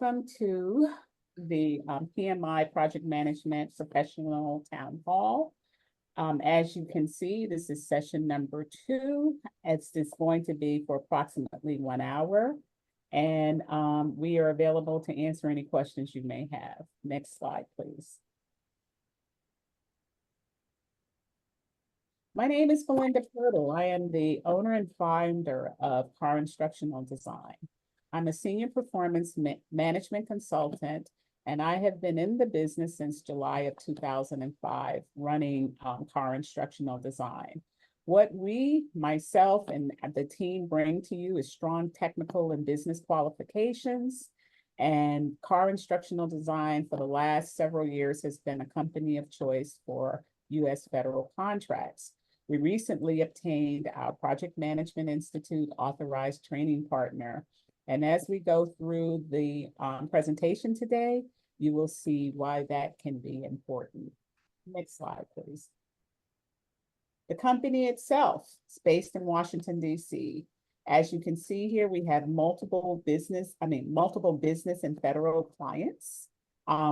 welcome to the PMI Project Management Professional Town Hall. As you can see, this is session number 2. It's going to be for approximately 1 hour. And we are available to answer any questions you may have. Next slide, please. My name is Belinda Pirtle. I am the owner and founder of Car Instructional Design. I'm a senior performance management consultant, and I have been in the business since July of 2005, running Car Instructional Design. What we, myself and the team, bring to you is strong technical and business qualifications. And Car Instructional Design for the last several years has been a company of choice for U.S. federal contracts. We recently obtained our Project Management Institute authorized training partner. And as we go through the presentation today, you will see why that can be important. Next slide, please. The company itself is based in Washington, D.C. As you can see here, we have multiple business and federal clients.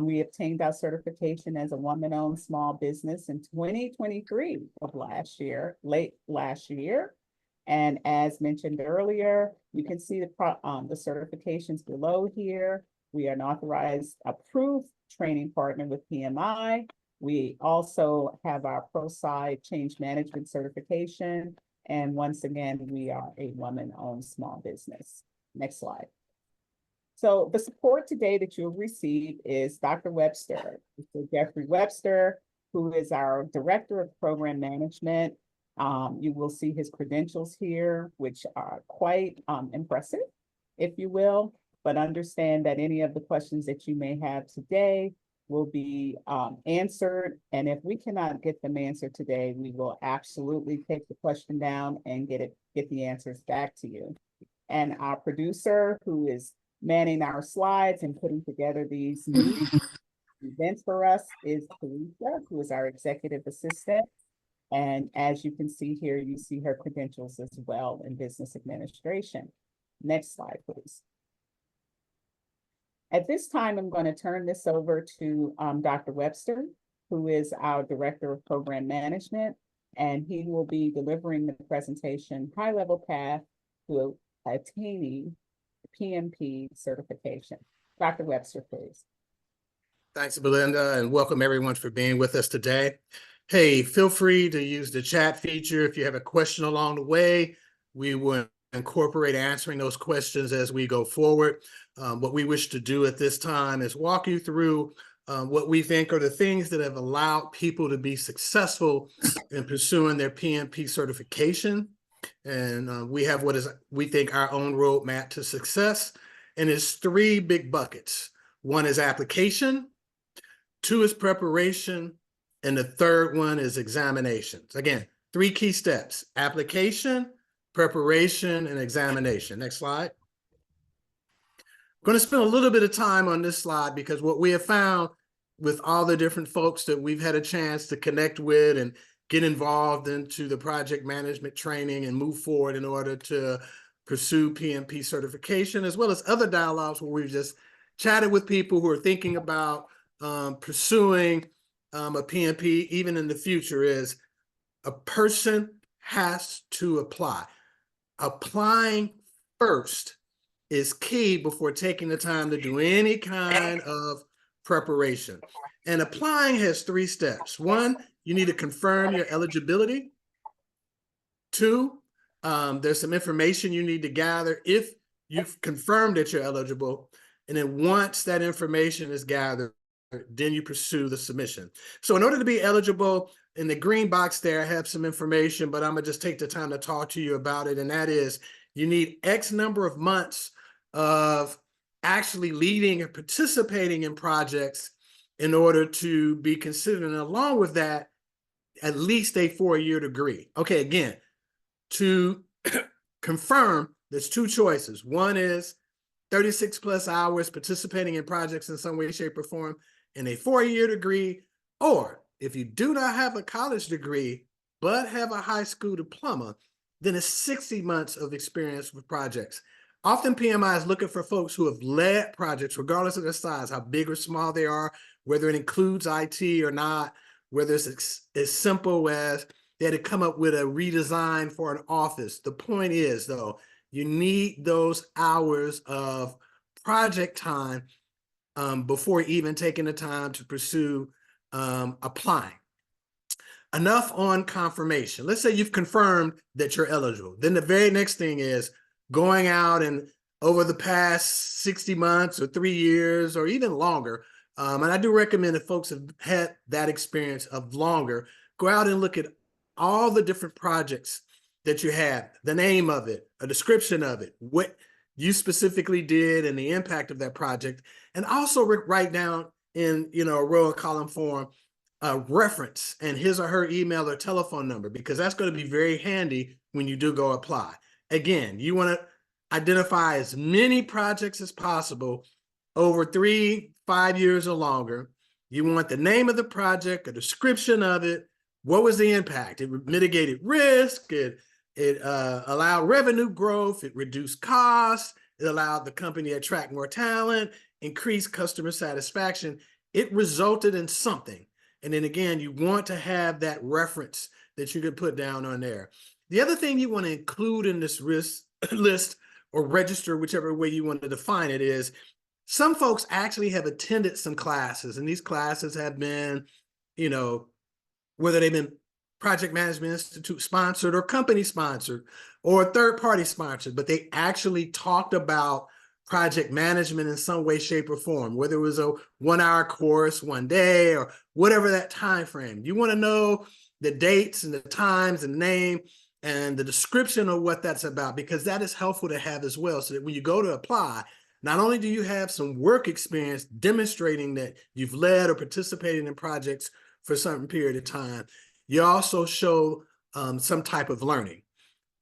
We obtained our certification as a woman-owned small business in 2023 of late last year. And as mentioned earlier, you can see the certifications below here. We are an authorized, approved training partner with PMI. We also have our ProSci change management certification. And once again, we are a woman-owned small business. Next slide. So the support today that you'll receive is Dr. Webster, Jeffrey Webster, who is our Director of Program Management. You will see his credentials here, which are quite impressive, if you will, but understand that any of the questions that you may have today will be answered. And if we cannot get them answered today, we will absolutely take the question down and get the answers back to you. And our producer, who is manning our slides and putting together these events for us, is Teresa, who is our executive assistant. And as you can see here, you see her credentials as well in business administration. Next slide, please. At this time, I'm going to turn this over to Dr. Webster, who is our Director of Program Management, and he will be delivering the presentation, High-Level Path to Attaining PMP Certification. Dr. Webster, please. Thanks, Belinda, and welcome everyone for being with us today. Hey, feel free to use the chat feature if you have a question along the way. We will incorporate answering those questions as we go forward. What we wish to do at this time is walk you through what we think are the things that have allowed people to be successful in pursuing their PMP certification. And we have what is, we think, our own roadmap to success. And it's 3 big buckets. 1 is application, 2 is preparation, and the 3rd one is examinations. Again, 3 key steps: application, preparation, and examination. Next slide. I'm going to spend a little bit of time on this slide because what we have found with all the different folks that we've had a chance to connect with and get involved into the project management training and move forward in order to pursue PMP certification, as well as other dialogues where we've just chatted with people who are thinking about pursuing a PMP even in the future, is a person has to apply. Applying first is key before taking the time to do any kind of preparation. And applying has 3 steps. 1, you need to confirm your eligibility. 2, there's some information you need to gather if you've confirmed that you're eligible. And then once that information is gathered, then you pursue the submission. So in order to be eligible, in the green box there, I have some information, but I'm gonna just take the time to talk to you about it. And that is, you need X number of months of actually leading and participating in projects in order to be considered. And along with that, at least a 4-year degree. Okay, again, to confirm, there's 2 choices. 1 is 36 plus hours participating in projects in some way, shape, or form, and a 4-year degree. Or if you do not have a college degree, but have a high school diploma, then it's 60 months of experience with projects. Often PMI is looking for folks who have led projects, regardless of their size, how big or small they are, whether it includes IT or not, whether it's as simple as they had to come up with a redesign for an office. The point is, though, you need those hours of project time before even taking the time to pursue applying. Enough on confirmation. Let's say you've confirmed that you're eligible. Then the very next thing is going out and over the past 60 months or 3 years or even longer. And I do recommend if folks have had that experience of longer, go out and look at all the different projects that you had, the name of it, a description of it, what you specifically did and the impact of that project. And also write down in, a row or column form reference and his or her email or telephone number, because that's going to be very handy when you do go apply. Again, you want to identify as many projects as possible over 3, 5 years or longer. You want the name of the project, a description of it. What was the impact? It mitigated risk. It allowed revenue growth. It reduced costs. It allowed the company to attract more talent, increase customer satisfaction. It resulted in something. And then again, you want to have that reference that you can put down on there. The other thing you want to include in this risk list or register, whichever way you want to define it, is some folks actually have attended some classes, and these classes have been, whether they've been Project Management Institute sponsored or company sponsored or third-party sponsored, but they actually talked about project management in some way, shape, or form, whether it was a 1-hour course one day or whatever that time frame. You want to know the dates and the times and name and the description of what that's about, because that is helpful to have as well, so that when you go to apply, not only do you have some work experience demonstrating that you've led or participated in projects for a certain period of time, you also show some type of learning.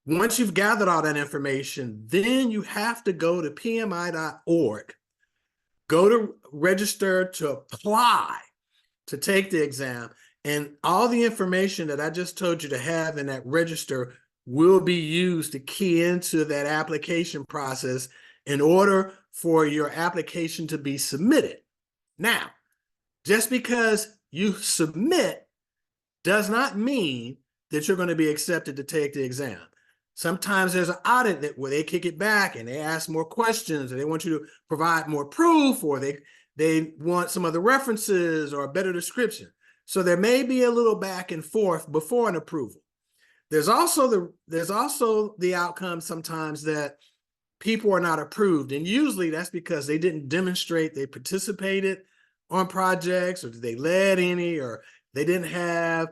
Once you've gathered all that information, then you have to go to PMI.org, go to register to apply to take the exam, and all the information that I just told you to have in that register will be used to key into that application process in order for your application to be submitted. Now, just because you submit does not mean that you're going to be accepted to take the exam. Sometimes there's an audit where they kick it back and they ask more questions, and they want you to provide more proof, or they want some other references or a better description. So there may be a little back and forth before an approval. There's also the outcome sometimes that people are not approved, and usually that's because they didn't demonstrate they participated on projects, or they led any, or they didn't have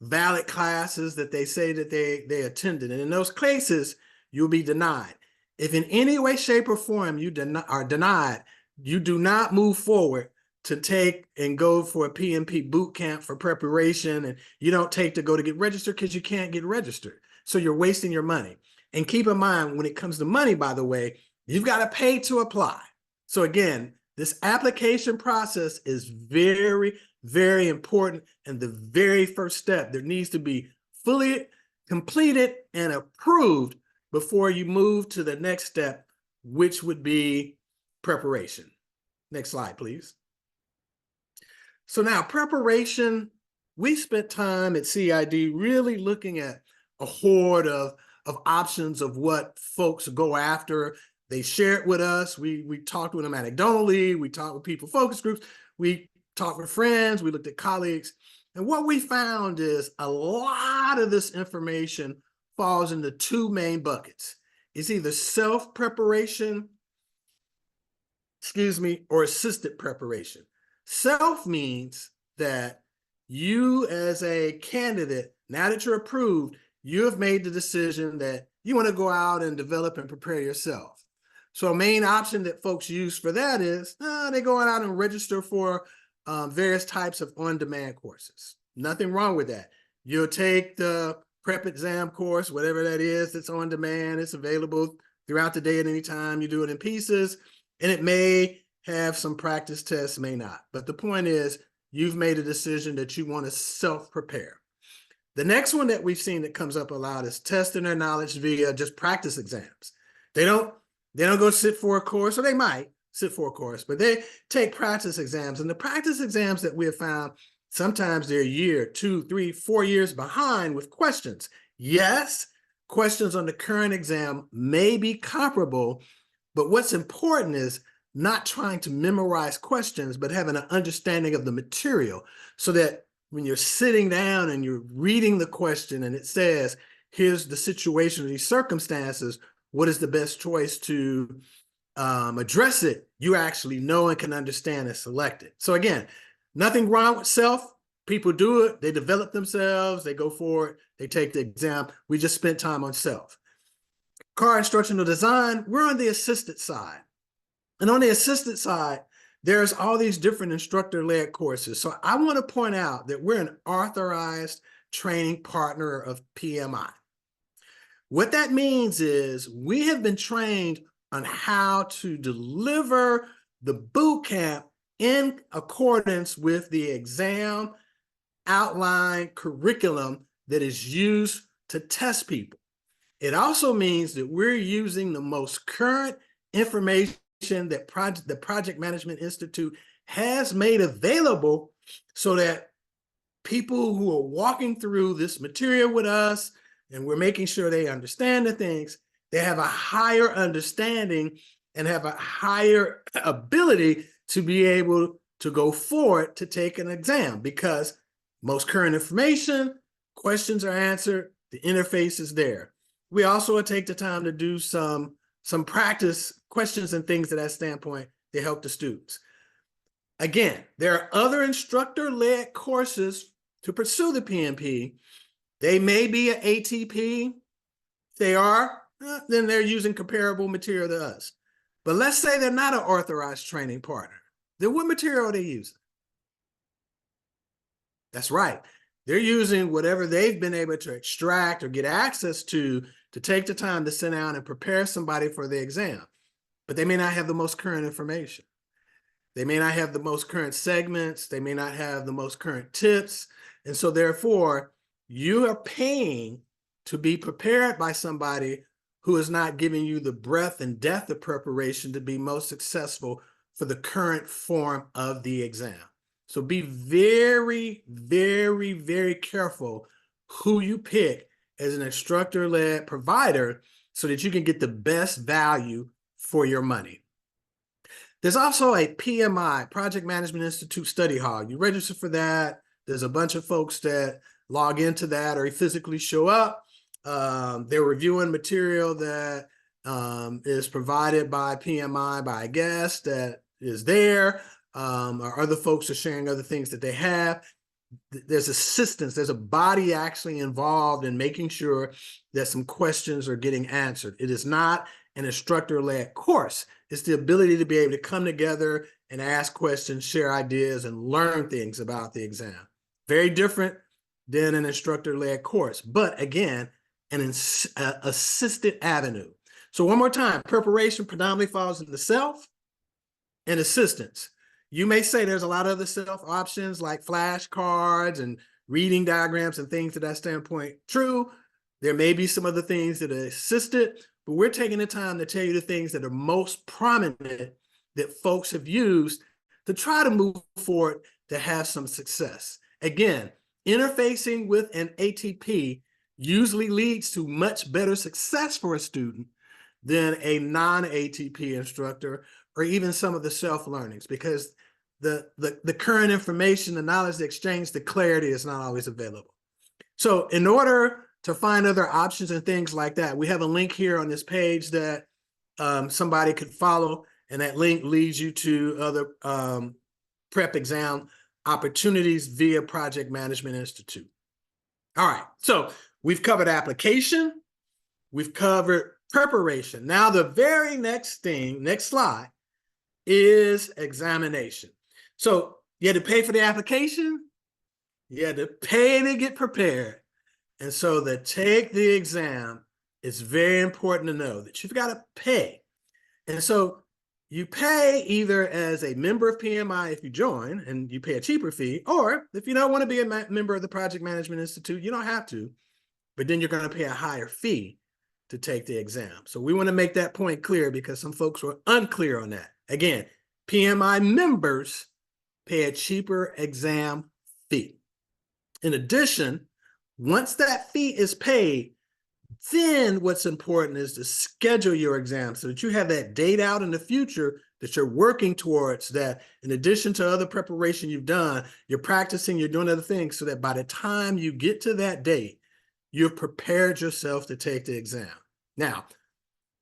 valid classes that they say that they attended. And in those cases, you'll be denied. If in any way, shape, or form you are denied, you do not move forward to take and go for a PMP boot camp for preparation, and you don't take to go to get registered because you can't get registered. So you're wasting your money. And keep in mind, when it comes to money, by the way, you've got to pay to apply. So again, this application process is very, very important, and the very first step that needs to be fully completed and approved before you move to the next step, which would be preparation. Next slide, please. So now preparation, we spent time at CID really looking at a horde of options of what folks go after. They share it with us. We talked with them anecdotally. We talked with people focus groups. We talked with friends. We looked at colleagues. And what we found is a lot of this information falls into 2 main buckets. It's either self-preparation, or assisted preparation. Self means that you as a candidate, now that you're approved, you have made the decision that you want to go out and develop and prepare yourself. So a main option that folks use for that is they go out and register for various types of on-demand courses. Nothing wrong with that. You'll take the prep exam course, whatever that is, that's on demand. It's available throughout the day at any time. You do it in pieces, and it may have some practice tests, may not. But the point is, you've made a decision that you want to self-prepare. The next one that we've seen that comes up a lot is testing their knowledge via just practice exams. They don't go sit for a course, or they might sit for a course, but they take practice exams. And the practice exams that we have found, sometimes they're a year, 2, 3, 4 years behind with questions. Yes, questions on the current exam may be comparable, but what's important is not trying to memorize questions, but having an understanding of the material, so that when you're sitting down and you're reading the question and it says, here's the situation, these circumstances, what is the best choice to address it, you actually know and can understand and select it. So again, nothing wrong with self. People do it, they develop themselves, they go for it, they take the exam. We just spent time on self. Car instructional design, we're on the assisted side. And on the assisted side, there's all these different instructor-led courses. So I want to point out that we're an authorized training partner of PMI. What that means is we have been trained on how to deliver the boot camp in accordance with the exam outline curriculum that is used to test people. It also means that we're using the most current information that the Project Management Institute has made available, so that people who are walking through this material with us, and we're making sure they understand the things, they have a higher understanding and have a higher ability to be able to go forward to take an exam, because most current information, questions are answered, the interface is there. We also take the time to do some practice questions and things to that standpoint to help the students. Again, there are other instructor-led courses to pursue the PMP. They may be an ATP. If they are, then they're using comparable material to us. But let's say they're not an authorized training partner. Then what material are they using? That's right. They're using whatever they've been able to extract or get access to take the time to sit down and prepare somebody for the exam. But they may not have the most current information. They may not have the most current segments. They may not have the most current tips. And so therefore, you are paying to be prepared by somebody who is not giving you the breadth and depth of preparation to be most successful for the current form of the exam. So be very, very, very careful who you pick as an instructor-led provider, so that you can get the best value for your money. There's also a PMI, Project Management Institute Study Hall. You register for that. There's a bunch of folks that log into that or physically show up. They're reviewing material that is provided by PMI by a guest that is there, or other folks are sharing other things that they have. There's assistance, there's a body actually involved in making sure that some questions are getting answered. It is not an instructor-led course. It's the ability to be able to come together and ask questions, share ideas, and learn things about the exam. Very different than an instructor-led course, but again, an assisted avenue. So one more time, preparation predominantly falls into self and assistance. You may say there's a lot of other self options like flashcards and reading diagrams and things to that standpoint. True, there may be some other things that are assisted, but we're taking the time to tell you the things that are most prominent that folks have used to try to move forward to have some success. Again, interfacing with an ATP usually leads to much better success for a student than a non-ATP instructor, or even some of the self-learnings, because the current information, the knowledge, the exchange, the clarity is not always available. So in order to find other options and things like that, we have a link here on this page that somebody could follow, and that link leads you to other prep exam opportunities via Project Management Institute. All right, so we've covered application, we've covered preparation. Now the very next thing, next slide, is examination. So you had to pay for the application, you had to pay to get prepared. And so to take the exam, it's very important to know that you've got to pay. And so you pay either as a member of PMI if you join and you pay a cheaper fee, or if you don't want to be a member of the Project Management Institute, you don't have to, but then you're going to pay a higher fee to take the exam. So we want to make that point clear because some folks were unclear on that. Again, PMI members pay a cheaper exam fee. In addition, once that fee is paid, then what's important is to schedule your exam so that you have that date out in the future that you're working towards, that in addition to other preparation you've done, you're practicing, you're doing other things so that by the time you get to that date, you've prepared yourself to take the exam. Now,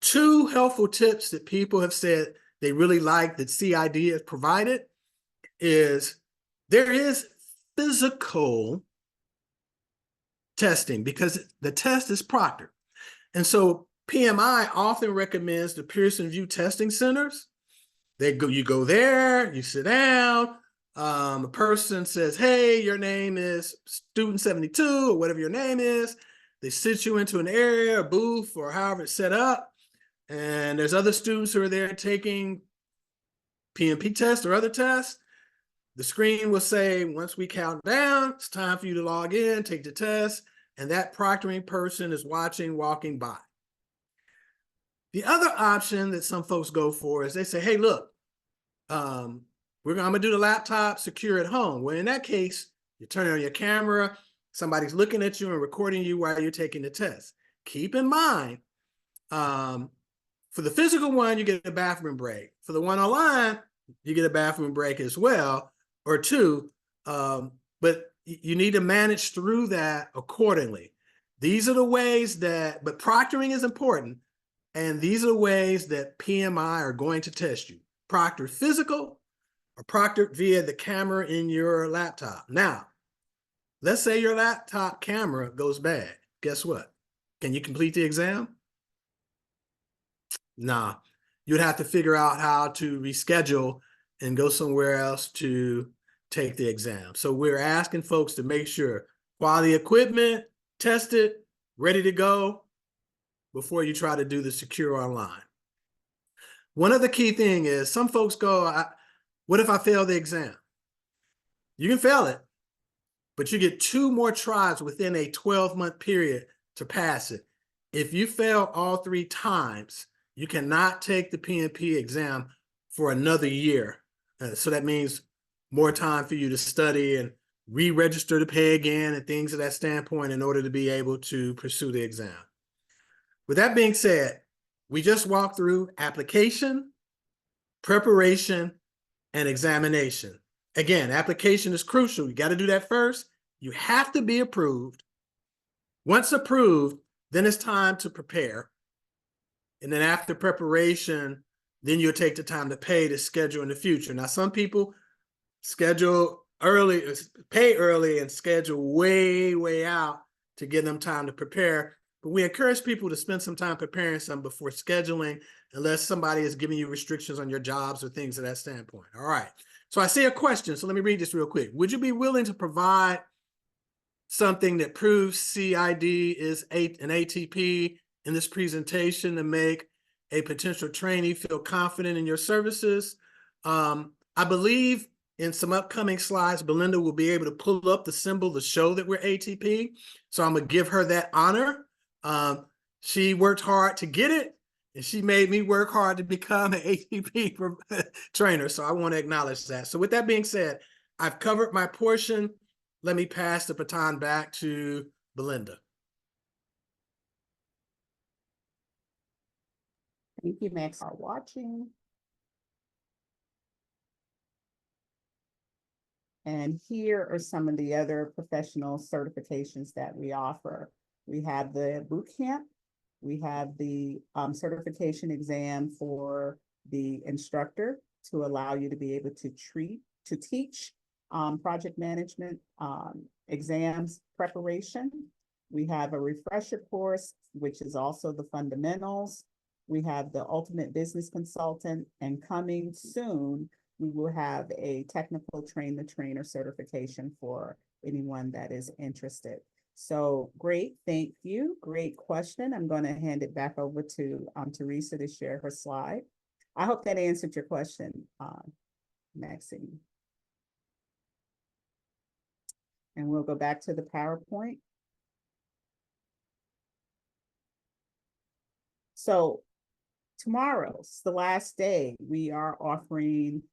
2 helpful tips that people have said they really like that CID has provided is there is physical testing because the test is proctored. And so PMI often recommends the Pearson VUE testing centers. You go there, you sit down, a person says, hey, your name is student 72 or whatever your name is. They sit you into an area, a booth, or however it's set up. And there's other students who are there taking PMP tests or other tests. The screen will say, once we count down, it's time for you to log in, take the test, and that proctoring person is watching, walking by. The other option that some folks go for is they say, hey, look, I'm gonna do the laptop secure at home. Well, in that case, you turn on your camera, somebody's looking at you and recording you while you're taking the test. Keep in mind, for the physical one, you get a bathroom break. For the one online, you get a bathroom break as well, or 2, but you need to manage through that accordingly. These are the ways that, but proctoring is important, and these are the ways that PMI are going to test you. Proctored physical or proctored via the camera in your laptop. Now, let's say your laptop camera goes bad. Guess what? Can you complete the exam? Nah, you'd have to figure out how to reschedule and go somewhere else to take the exam. So we're asking folks to make sure quality equipment, tested, ready to go before you try to do the secure online. One other key thing is some folks go, what if I fail the exam? You can fail it, but you get 2 more tries within a 12-month period to pass it. If you fail all 3 times, you cannot take the PMP exam for another year. So that means more time for you to study and re-register to pay again and things of that standpoint in order to be able to pursue the exam. With that being said, we just walked through application, preparation, and examination. Again, application is crucial. You got to do that first. You have to be approved. Once approved, then it's time to prepare. And then after preparation, then you'll take the time to pay to schedule in the future. Now, some people schedule early, pay early and schedule way, way out to give them time to prepare. But we encourage people to spend some time preparing some before scheduling, unless somebody is giving you restrictions on your jobs or things of that standpoint. All right. So I see a question. So let me read this real quick. Would you be willing to provide something that proves CID is an ATP in this presentation to make a potential trainee feel confident in your services? I believe in some upcoming slides, Belinda will be able to pull up the symbol to show that we're ATP. So I'm gonna give her that honor. She worked hard to get it, and she made me work hard to become an ATP trainer. So I want to acknowledge that. So with that being said, I've covered my portion. Let me pass the baton back to Belinda. Thank you, Max, for watching. And here are some of the other professional certifications that we offer. We have the boot camp. We have the certification exam for the instructor to allow you to be able to teach project management exams preparation. We have a refresher course, which is also the fundamentals. We have the ultimate business consultant, and coming soon, we will have a technical train-the-trainer certification for anyone that is interested. So great, thank you. Great question. I'm going to hand it back over to Teresa to share her slide. I hope that answered your question, Maxine. And we'll go back to the PowerPoint. So tomorrow's the last day. We are offering